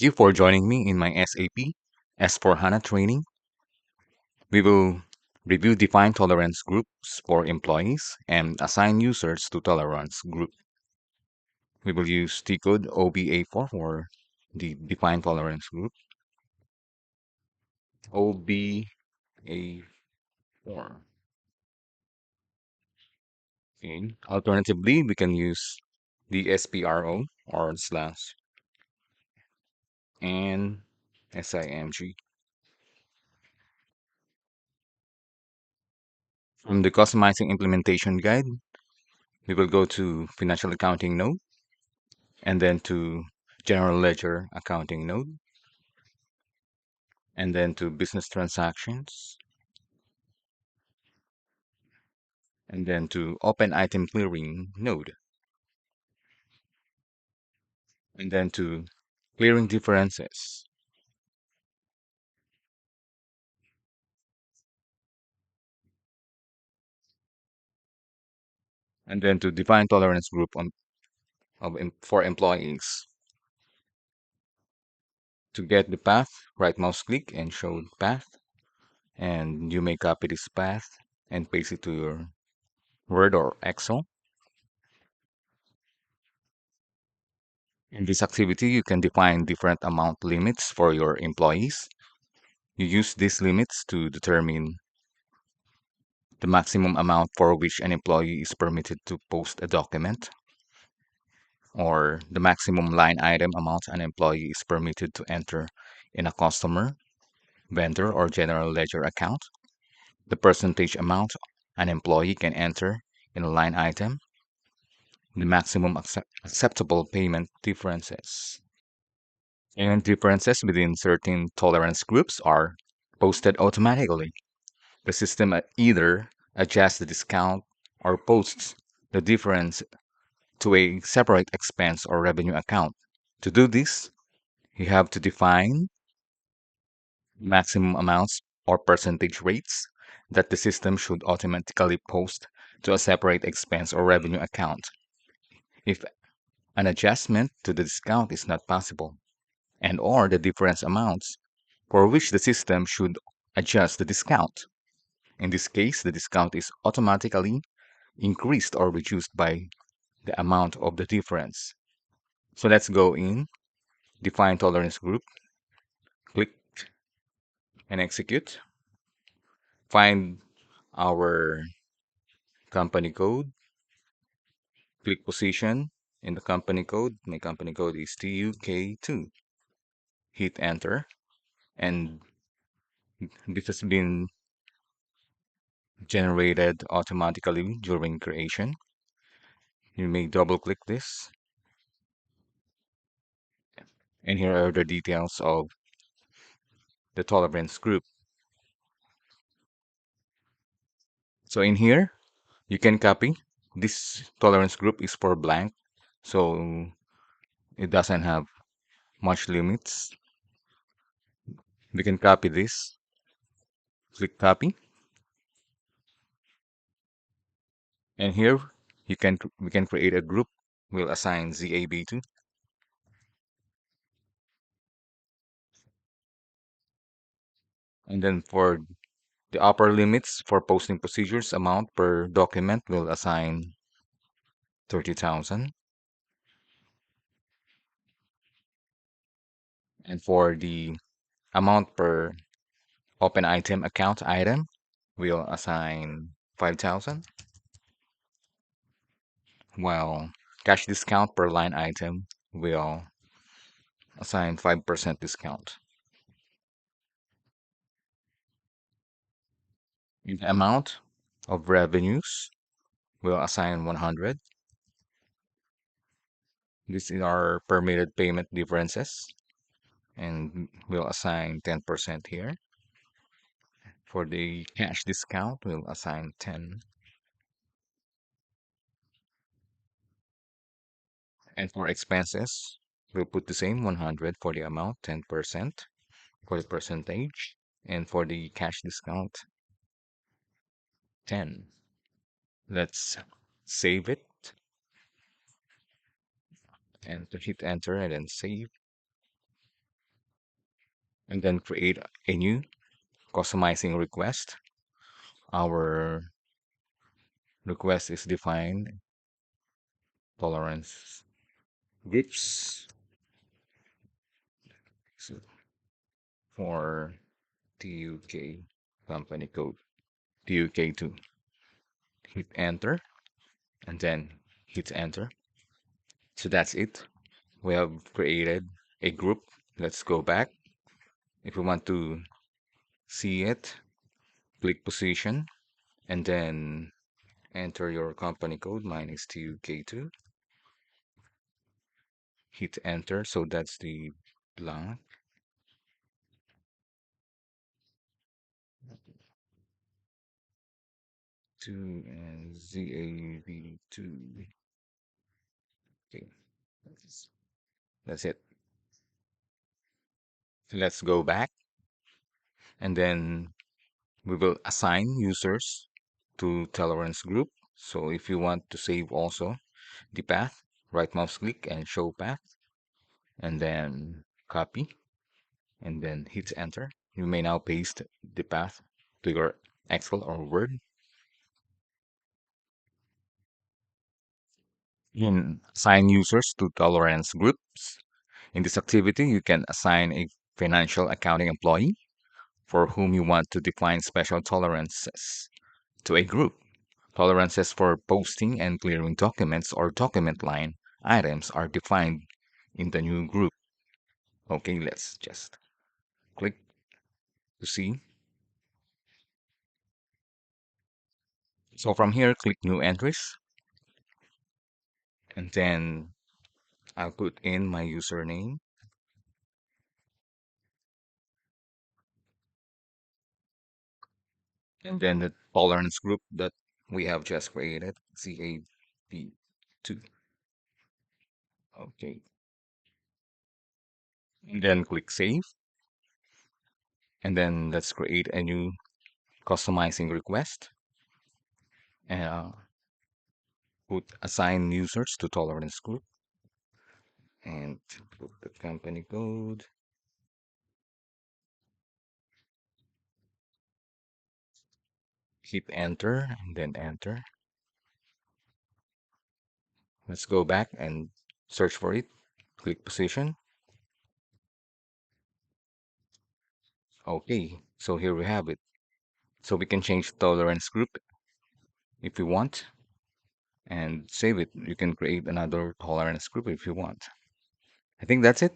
Thank you for joining me in my SAP S/4HANA training. We will review defined tolerance groups for employees and assign users to tolerance group. We will use T code OBA4 for the defined tolerance group. OBA4. Okay. Alternatively, we can use the SPRO or slash and SIMG. From the customizing implementation guide, we will go to financial accounting node and then to general ledger accounting node, and then to business transactions, and then to open item clearing node, and then to clearing differences, and then to define tolerance group for employees. To get the path, right mouse click and show path, and you may copy this path and paste it to your Word or Excel. In this activity, you can define different amount limits for your employees. You use these limits to determine the maximum amount for which an employee is permitted to post a document, or the maximum line item amount an employee is permitted to enter in a customer, vendor, or general ledger account, the percentage amount an employee can enter in a line item, the maximum acceptable payment differences. And differences within certain tolerance groups are posted automatically. The system either adjusts the discount or posts the difference to a separate expense or revenue account. To do this, you have to define maximum amounts or percentage rates that the system should automatically post to a separate expense or revenue account if an adjustment to the discount is not possible, and or the difference amounts for which the system should adjust the discount. In this case, the discount is automatically increased or reduced by the amount of the difference. So let's go in, define tolerance group, click and execute. Find our company code, click position in the company code. My company code is TUK2. Hit enter, and this has been generated automatically during creation. You may double click this, and here are the details of the tolerance group. So in here, you can copy. This tolerance group is for blank, so it doesn't have much limits. We can copy this, click copy, and here we can create a group. We'll assign ZAB to, and then for the upper limits for posting procedures amount per document, we'll assign 30,000, and for the amount per open item account item, we'll assign 5,000, while cash discount per line item will assign 5% discount. In the amount of revenues, we'll assign 100. These are our permitted payment differences, and we'll assign 10% here. For the cash discount, we'll assign 10. And for expenses, we'll put the same 100 for the amount, 10% for the percentage, and for the cash discount, 10. Let's save it and to hit enter and then save. and then create a new customizing request. Our request is defined tolerance groups so for TUK company code TUK2. Hit enter and then hit enter. So that's it. We have created a group. Let's go back. If we want to see it, click position and then enter your company code. Mine is TUK2. Hit enter. So that's the blank. 2 and ZAV2. Okay, that's it. Let's go back and then we will assign users to tolerance group. So if you want to save also the path, right mouse click and show path and then copy and then hit enter. You may now paste the path to your Excel or Word. You can assign users to tolerance groups. In this activity, you can assign a financial accounting employee for whom you want to define special tolerances to a group. Tolerances for posting and clearing documents or document line items are defined in the new group. Okay, let's just click to see. So from here, click new entries and then I'll put in my username and then the tolerance group that we have just created, CAP2. Okay, and then click save and then let's create a new customizing request and put assign users to tolerance group and put the company code. Hit enter and then enter. Let's go back and search for it. Click position. Okay, so here we have it. So we can change tolerance group if we want and save it. You can create another tolerance group if you want. I think that's it.